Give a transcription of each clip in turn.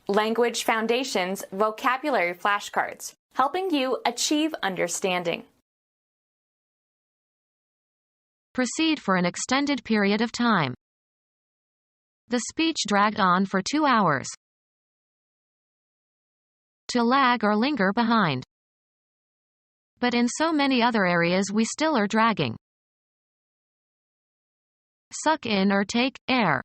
Language Foundations Vocabulary Flashcards, helping you achieve understanding. Proceed for an extended period of time. The speech dragged on for 2 hours. To lag or linger behind. But in so many other areas we still are dragging. Suck in or take air.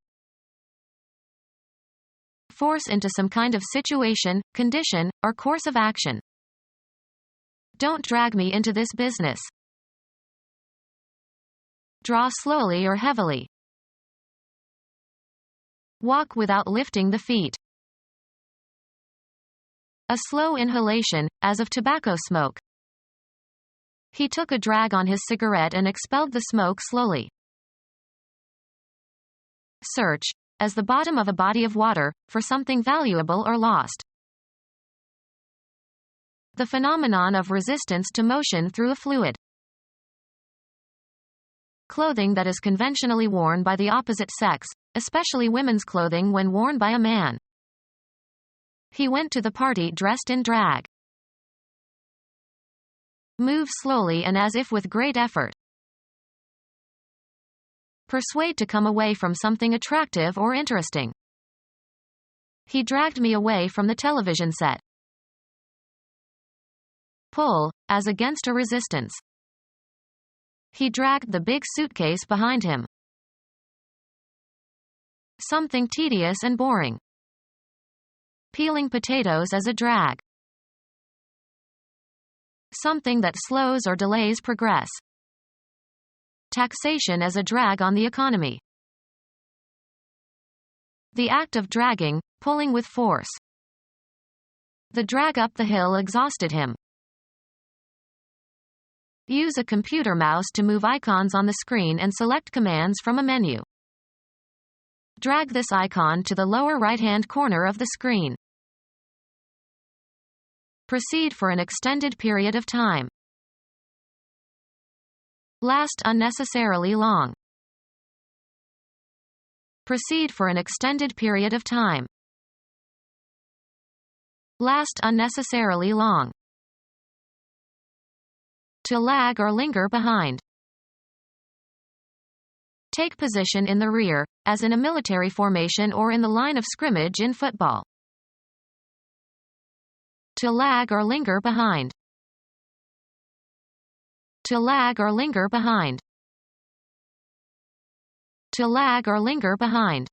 Force into some kind of situation, condition, or course of action. Don't drag me into this business. Draw slowly or heavily. Walk without lifting the feet. A slow inhalation, as of tobacco smoke. He took a drag on his cigarette and expelled the smoke slowly. Search, as the bottom of a body of water, for something valuable or lost. The phenomenon of resistance to motion through a fluid. Clothing that is conventionally worn by the opposite sex, especially women's clothing when worn by a man. He went to the party dressed in drag. Move slowly and as if with great effort. Persuade to come away from something attractive or interesting. He dragged me away from the television set. Pull, as against a resistance. He dragged the big suitcase behind him. Something tedious and boring. Peeling potatoes as a drag. Something that slows or delays progress. Taxation as a drag on the economy. The act of dragging, pulling with force. The drag up the hill exhausted him. Use a computer mouse to move icons on the screen and select commands from a menu. Drag this icon to the lower right-hand corner of the screen. Proceed for an extended period of time. Last unnecessarily long. Proceed for an extended period of time. Last unnecessarily long. To lag or linger behind. Take position in the rear, as in a military formation or in the line of scrimmage in football. To lag or linger behind. To lag or linger behind. To lag or linger behind.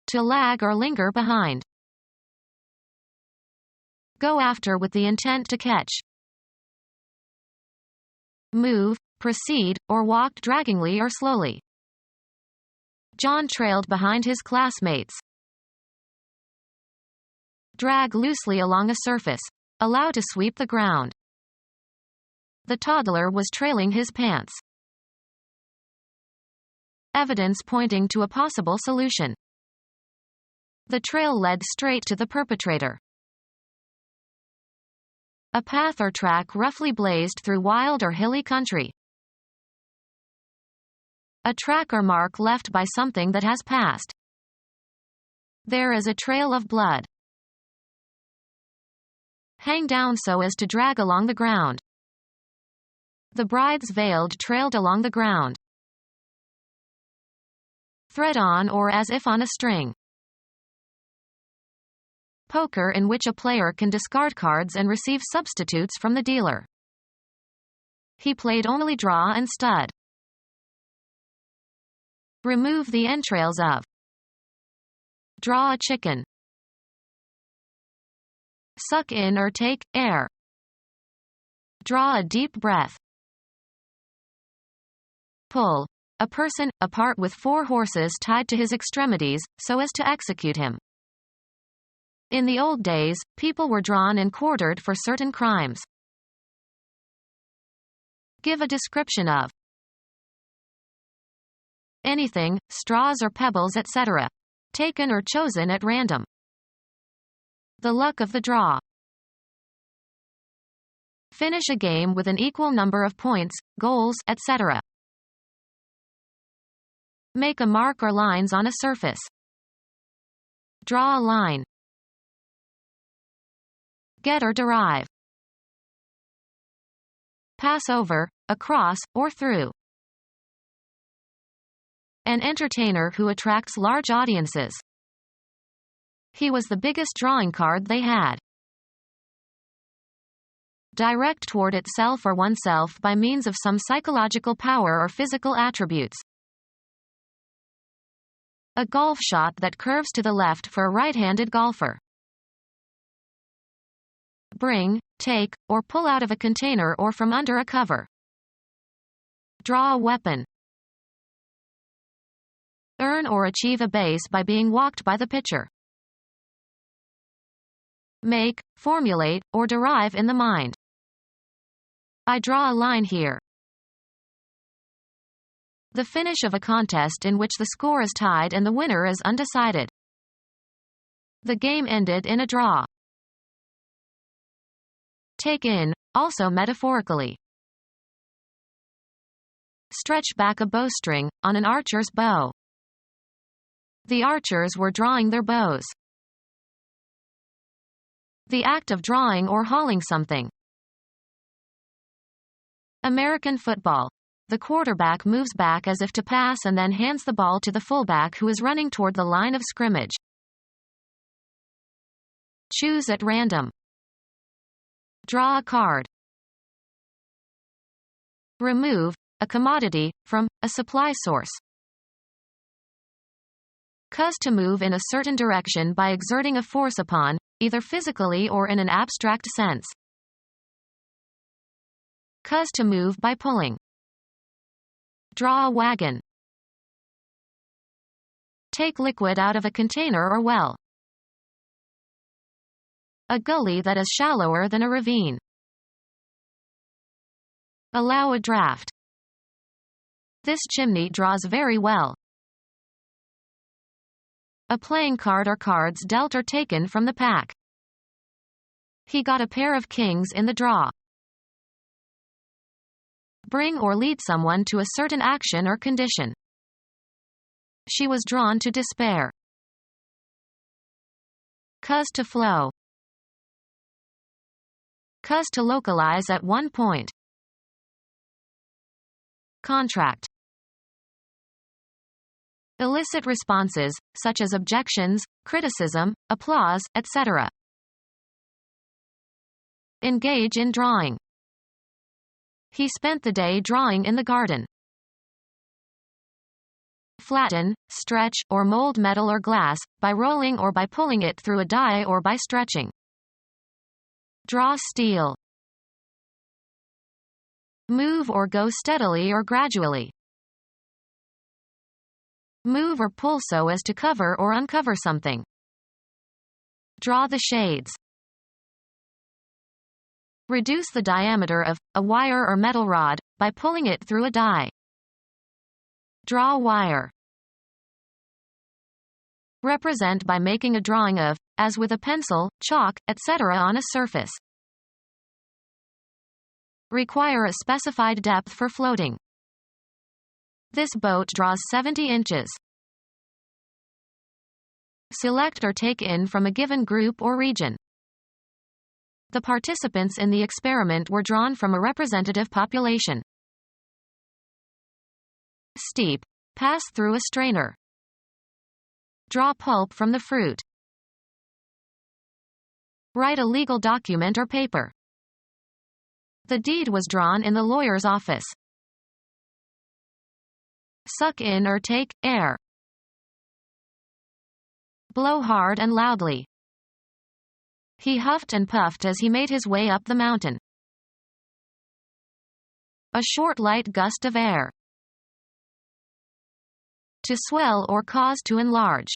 To lag or linger behind. Go after with the intent to catch. Move, proceed, or walked draggingly or slowly. John trailed behind his classmates. Drag loosely along a surface. Allow to sweep the ground. The toddler was trailing his pants. Evidence pointing to a possible solution. The trail led straight to the perpetrator. A path or track roughly blazed through wild or hilly country. A track or mark left by something that has passed. There is a trail of blood. Hang down so as to drag along the ground. The bride's veiled trailed along the ground. Thread on or as if on a string. Poker, in which a player can discard cards and receive substitutes from the dealer. He played only draw and stud. Remove the entrails of. Draw a chicken. Suck in or take air. Draw a deep breath. Pull. A person, apart with 4 horses tied to his extremities, so as to execute him. In the old days, people were drawn and quartered for certain crimes. Give a description of. Anything, straws or pebbles, etc. Taken or chosen at random. The luck of the draw. Finish a game with an equal number of points, goals, etc. Make a mark or lines on a surface. Draw a line. Get or derive. Pass over, across, or through. An entertainer who attracts large audiences. He was the biggest drawing card they had. Direct toward itself or oneself by means of some psychological power or physical attributes. A golf shot that curves to the left for a right-handed golfer. Bring, take, or pull out of a container or from under a cover. Draw a weapon. Earn or achieve a base by being walked by the pitcher. Make, formulate, or derive in the mind. I draw a line here. The finish of a contest in which the score is tied and the winner is undecided. The game ended in a draw. Take in, also metaphorically. Stretch back a bowstring, on an archer's bow. The archers were drawing their bows. The act of drawing or hauling something. American football. The quarterback moves back as if to pass and then hands the ball to the fullback who is running toward the line of scrimmage. Choose at random. Draw a card. Remove, a commodity, from, a supply source. Cause to move in a certain direction by exerting a force upon, either physically or in an abstract sense. Cause to move by pulling. Draw a wagon. Take liquid out of a container or well. A gully that is shallower than a ravine. Allow a draft. This chimney draws very well. A playing card or cards dealt or taken from the pack. He got a pair of kings in the draw. Bring or lead someone to a certain action or condition. She was drawn to despair. Cause to flow. Cause to localize at one point. Contract. Elicit responses, such as objections, criticism, applause, etc. Engage in drawing. He spent the day drawing in the garden. Flatten, stretch, or mold metal or glass, by rolling or by pulling it through a die or by stretching. Draw steel. Move or go steadily or gradually. Move or pull so as to cover or uncover something. Draw the shades. Reduce the diameter of a wire or metal rod by pulling it through a die. Draw wire. Represent by making a drawing of, as with a pencil, chalk, etc. on a surface. Require a specified depth for floating. This boat draws 70 inches. Select or take in from a given group or region. The participants in the experiment were drawn from a representative population. Steep. Pass through a strainer. Draw pulp from the fruit. Write a legal document or paper. The deed was drawn in the lawyer's office. Suck in or take air. Blow hard and loudly. He huffed and puffed as he made his way up the mountain. A short light gust of air. To swell or cause to enlarge.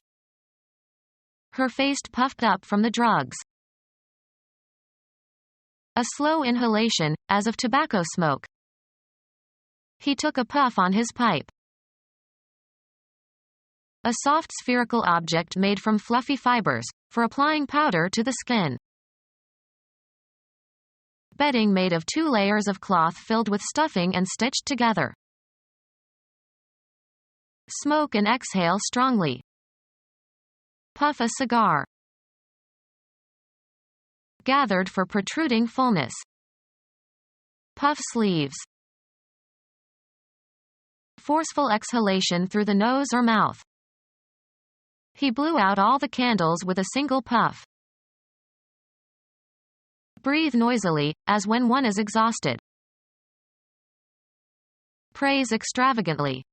Her face puffed up from the drugs. A slow inhalation, as of tobacco smoke. He took a puff on his pipe. A soft spherical object made from fluffy fibers, for applying powder to the skin. Bedding made of 2 layers of cloth filled with stuffing and stitched together. Smoke and exhale strongly. Puff a cigar. Gathered for protruding fullness. Puff sleeves. Forceful exhalation through the nose or mouth. He blew out all the candles with a single puff. Breathe noisily, as when one is exhausted. Praise extravagantly.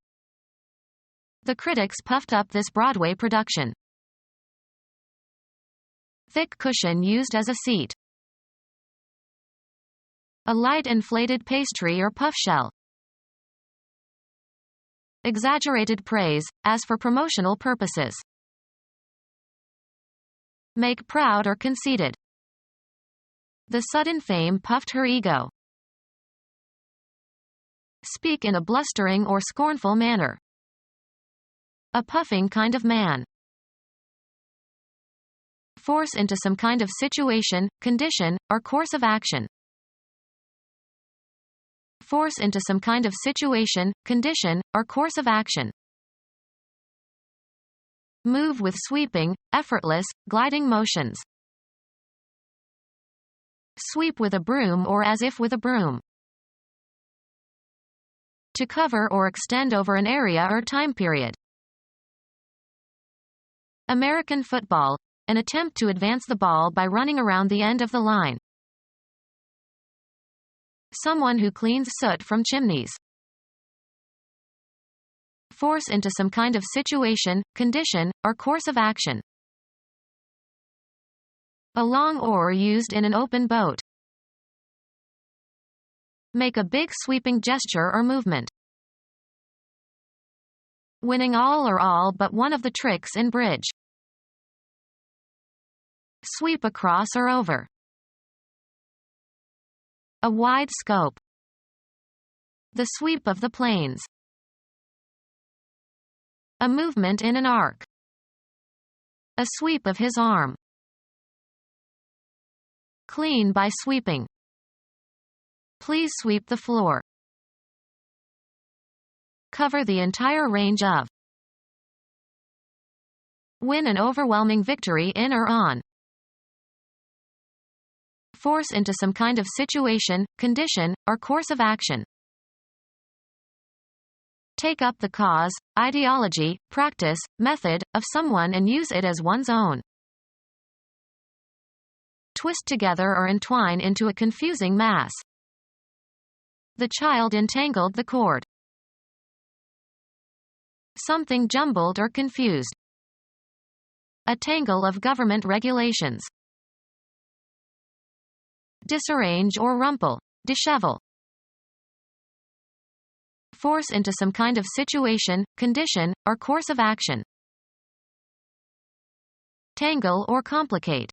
The critics puffed up this Broadway production. Thick cushion used as a seat. A light inflated pastry or puff shell. Exaggerated praise, as for promotional purposes. Make proud or conceited. The sudden fame puffed her ego. Speak in a blustering or scornful manner. A puffing kind of man. Force into some kind of situation, condition, or course of action. Force into some kind of situation, condition, or course of action. Move with sweeping, effortless, gliding motions. Sweep with a broom or as if with a broom. To cover or extend over an area or time period. American football, an attempt to advance the ball by running around the end of the line. Someone who cleans soot from chimneys. Force into some kind of situation, condition, or course of action. A long oar used in an open boat. Make a big sweeping gesture or movement. Winning all or all but one of the tricks in bridge. Sweep across or over. A wide scope. The sweep of the plains. A movement in an arc. A sweep of his arm. Clean by sweeping. Please sweep the floor. Cover the entire range of. Win an overwhelming victory in or on. Force into some kind of situation, condition, or course of action. Take up the cause, ideology, practice, method, of someone and use it as one's own. Twist together or entwine into a confusing mass. The child entangled the cord. Something jumbled or confused. A tangle of government regulations. Disarrange or rumple, dishevel. Force into some kind of situation, condition, or course of action. Tangle or complicate.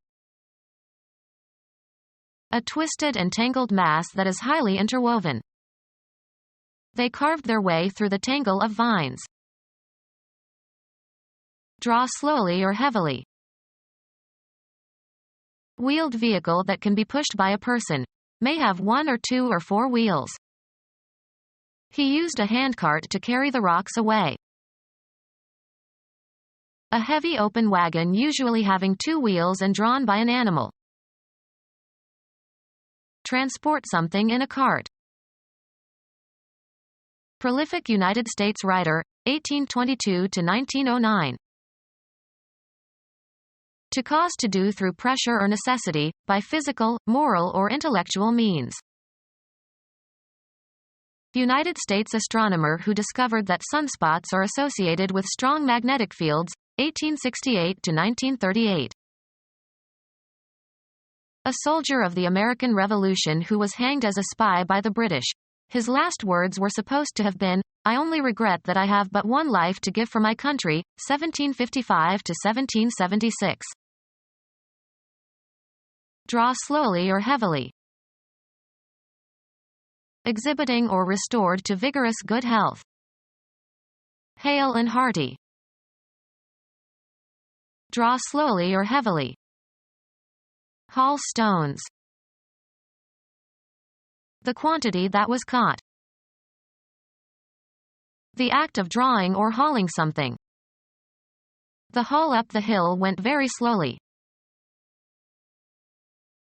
A twisted and tangled mass that is highly interwoven. They carved their way through the tangle of vines. Draw slowly or heavily. Wheeled vehicle that can be pushed by a person. May have 1 or 2 or 4 wheels. He used a handcart to carry the rocks away. A heavy open wagon usually having 2 wheels and drawn by an animal. Transport something in a cart. Prolific United States writer, 1822 to 1909. To cause to do through pressure or necessity, by physical, moral or intellectual means. United States astronomer who discovered that sunspots are associated with strong magnetic fields, 1868 to 1938. A soldier of the American Revolution who was hanged as a spy by the British. His last words were supposed to have been, "I only regret that I have but one life to give for my country," 1755 to 1776. Draw slowly or heavily. Exhibiting or restored to vigorous good health. Hale and hearty. Draw slowly or heavily. Haul stones. The quantity that was caught. The act of drawing or hauling something. The haul up the hill went very slowly.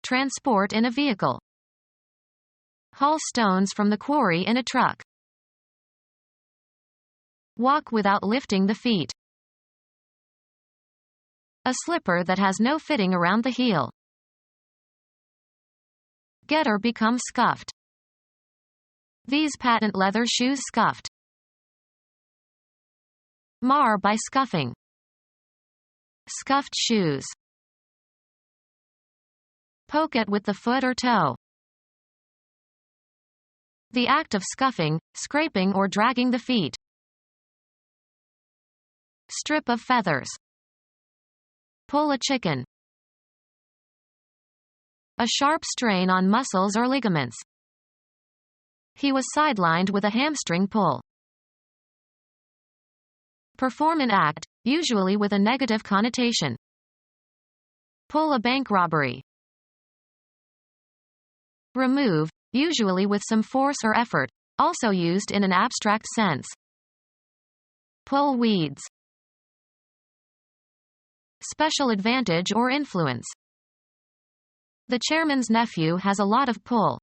Transport in a vehicle. Haul stones from the quarry in a truck. Walk without lifting the feet. A slipper that has no fitting around the heel. Get or become scuffed. These patent leather shoes scuffed. Mar by scuffing. Scuffed shoes. Poke at with the foot or toe. The act of scuffing, scraping or dragging the feet. Strip of feathers. Pull a chicken. A sharp strain on muscles or ligaments. He was sidelined with a hamstring pull. Perform an act, usually with a negative connotation. Pull a bank robbery. Remove, usually with some force or effort, also used in an abstract sense. Pull weeds. Special advantage or influence. The chairman's nephew has a lot of pull.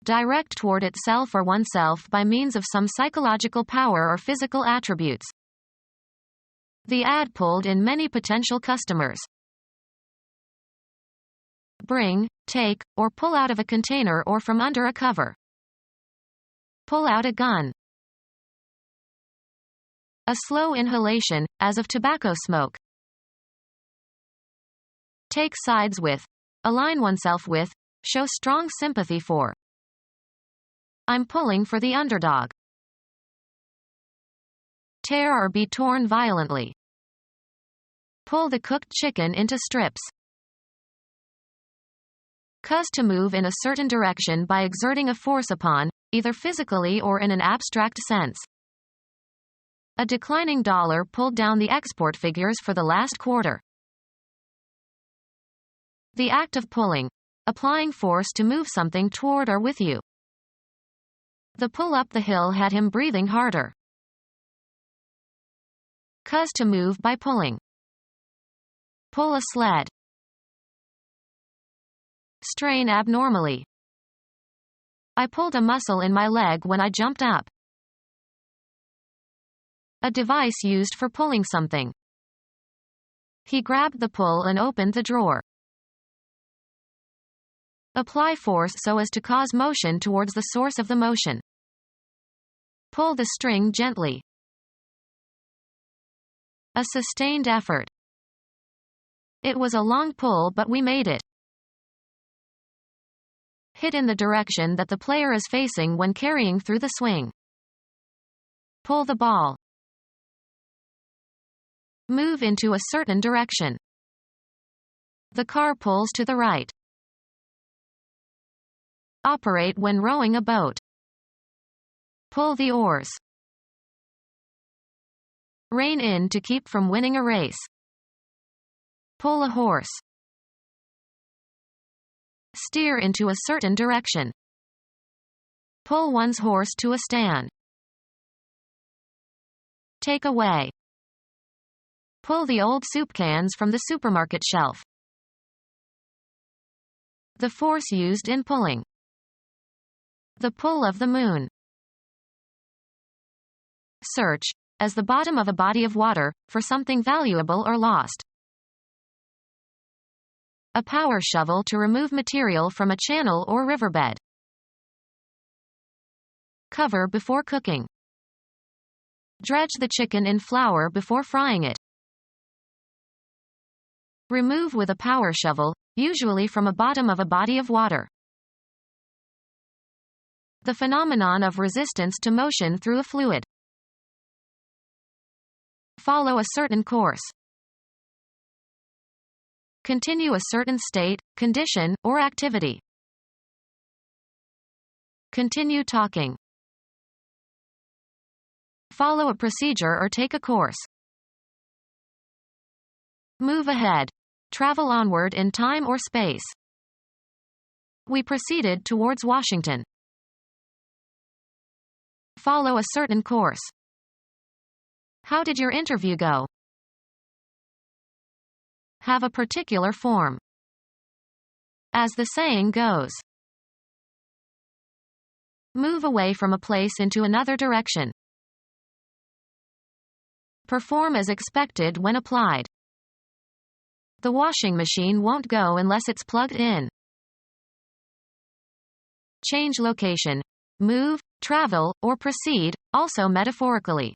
Direct toward itself or oneself by means of some psychological power or physical attributes. The ad pulled in many potential customers. Bring, take, or pull out of a container or from under a cover. Pull out a gun. A slow inhalation, as of tobacco smoke. Take sides with. Align oneself with. Show strong sympathy for. I'm pulling for the underdog. Tear or be torn violently. Pull the cooked chicken into strips. Cause to move in a certain direction by exerting a force upon, either physically or in an abstract sense. A declining dollar pulled down the export figures for the last quarter. The act of pulling. Applying force to move something toward or with you. The pull up the hill had him breathing harder. Cause to move by pulling. Pull a sled. Strain abnormally. I pulled a muscle in my leg when I jumped up. A device used for pulling something. He grabbed the pull and opened the drawer. Apply force so as to cause motion towards the source of the motion. Pull the string gently. A sustained effort. It was a long pull but we made it. Hit in the direction that the player is facing when carrying through the swing. Pull the ball. Move into a certain direction. The car pulls to the right. Operate when rowing a boat. Pull the oars. Rein in to keep from winning a race. Pull a horse. Steer into a certain direction. Pull one's horse to a stand. Take away. Pull the old soup cans from the supermarket shelf. The force used in pulling. The pull of the moon. Search, as the bottom of a body of water, for something valuable or lost. A power shovel to remove material from a channel or riverbed. Cover before cooking. Dredge the chicken in flour before frying it. Remove with a power shovel, usually from a bottom of a body of water. The phenomenon of resistance to motion through a fluid. Follow a certain course. Continue a certain state, condition, or activity. Continue talking. Follow a procedure or take a course. Move ahead. Travel onward in time or space. We proceeded towards Washington. Follow a certain course. How did your interview go? Have a particular form. As the saying goes, move away from a place into another direction. Perform as expected when applied. The washing machine won't go unless it's plugged in. Change location. Move, travel, or proceed, also metaphorically.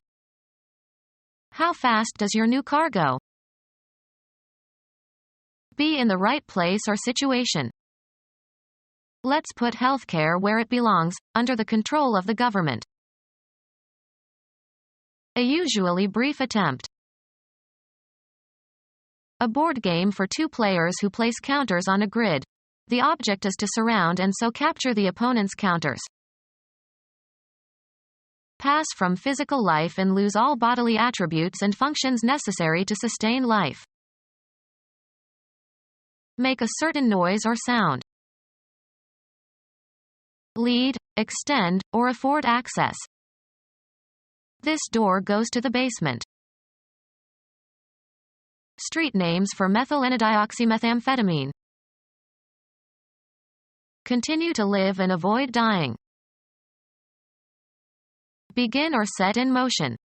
How fast does your new car go? Be in the right place or situation. Let's put healthcare where it belongs, under the control of the government. A usually brief attempt. A board game for two players who place counters on a grid. The object is to surround and so capture the opponent's counters. Pass from physical life and lose all bodily attributes and functions necessary to sustain life. Make a certain noise or sound. Lead, extend, or afford access. This door goes to the basement. Street names for methylenedioxymethamphetamine. Continue to live and avoid dying. Begin or set in motion.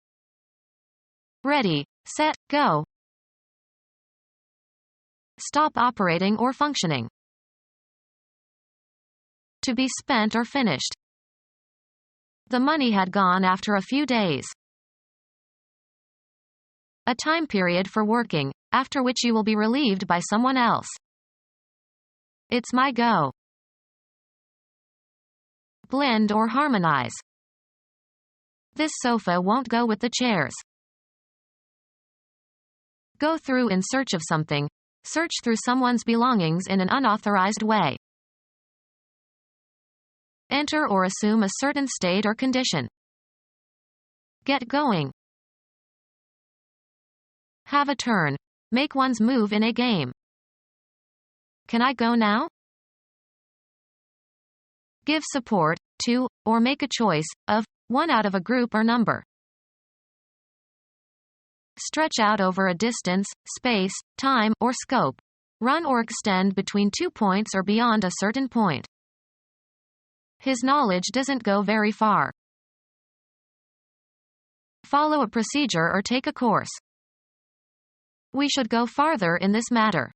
Ready, set, go. Stop operating or functioning. To be spent or finished. The money had gone after a few days. A time period for working, after which you will be relieved by someone else. It's my go. Blend or harmonize. This sofa won't go with the chairs. Go through in search of something. Search through someone's belongings in an unauthorized way. Enter or assume a certain state or condition. Get going. Have a turn. Make one's move in a game. Can I go now? Give support to, or make a choice of, one out of a group or number. Stretch out over a distance, space, time, or scope. Run or extend between 2 points or beyond a certain point. His knowledge doesn't go very far. Follow a procedure or take a course. We should go farther in this matter.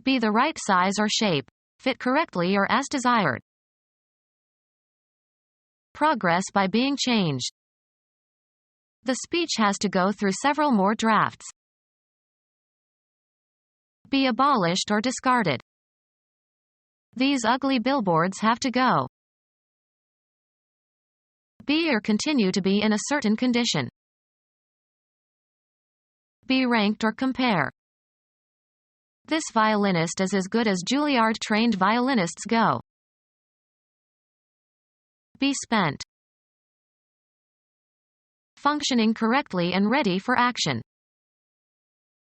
Be the right size or shape. Fit correctly or as desired. Progress by being changed. The speech has to go through several more drafts. Be abolished or discarded. These ugly billboards have to go. Be or continue to be in a certain condition. Be ranked or compare. This violinist is as good as Juilliard-trained violinists go. Be spent. Functioning correctly and ready for action.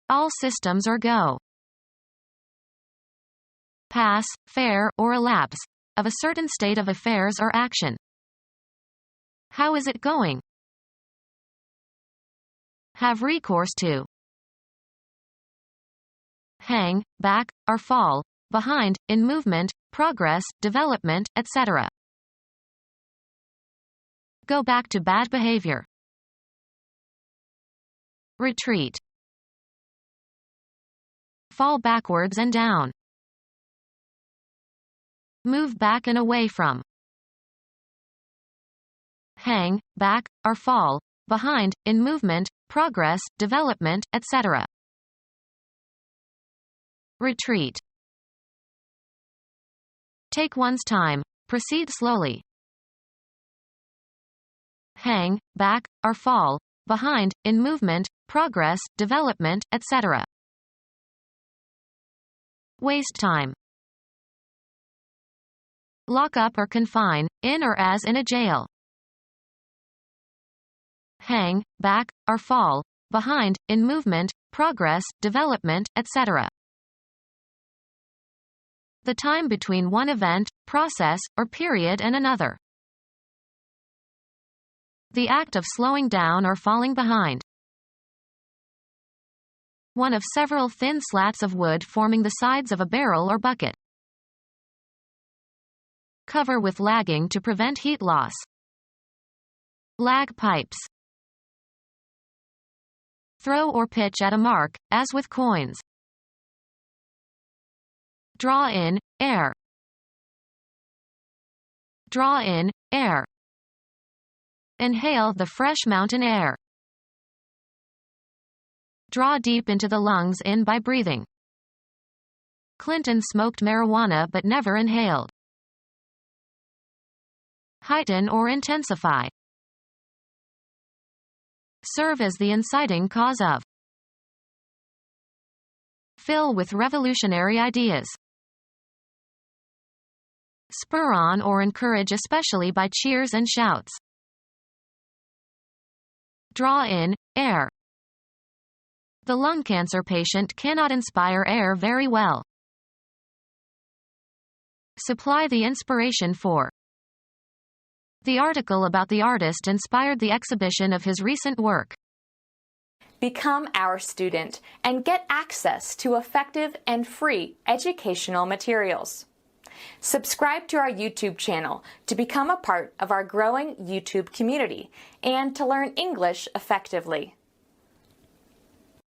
All systems are go. Pass, fair, or elapse, of a certain state of affairs or action. How is it going? Have recourse to. Hang, back, or fall, behind, in movement, progress, development, etc. Go back to bad behavior. Retreat. Fall backwards and down. Move back and away from. Hang, back, or fall, behind, in movement, progress, development, etc. Retreat. Take one's time. Proceed slowly. Hang, back, or fall, behind, in movement, progress, development, etc. Waste time. Lock up or confine, in or as in a jail. Hang, back, or fall, behind, in movement, progress, development, etc. The time between one event, process, or period and another. The act of slowing down or falling behind. One of several thin slats of wood forming the sides of a barrel or bucket. Cover with lagging to prevent heat loss. Lag pipes. Throw or pitch at a mark, as with coins. Draw in, air. Draw in, air. Inhale the fresh mountain air. Draw deep into the lungs in by breathing. Clinton smoked marijuana but never inhaled. Heighten or intensify. Serve as the inciting cause of. Fill with revolutionary ideas. Spur on or encourage, especially by cheers and shouts. Draw in, air. The lung cancer patient cannot inspire air very well. Supply the inspiration for. The article about the artist inspired the exhibition of his recent work. Become our student and get access to effective and free educational materials. Subscribe to our YouTube channel to become a part of our growing YouTube community and to learn English effectively.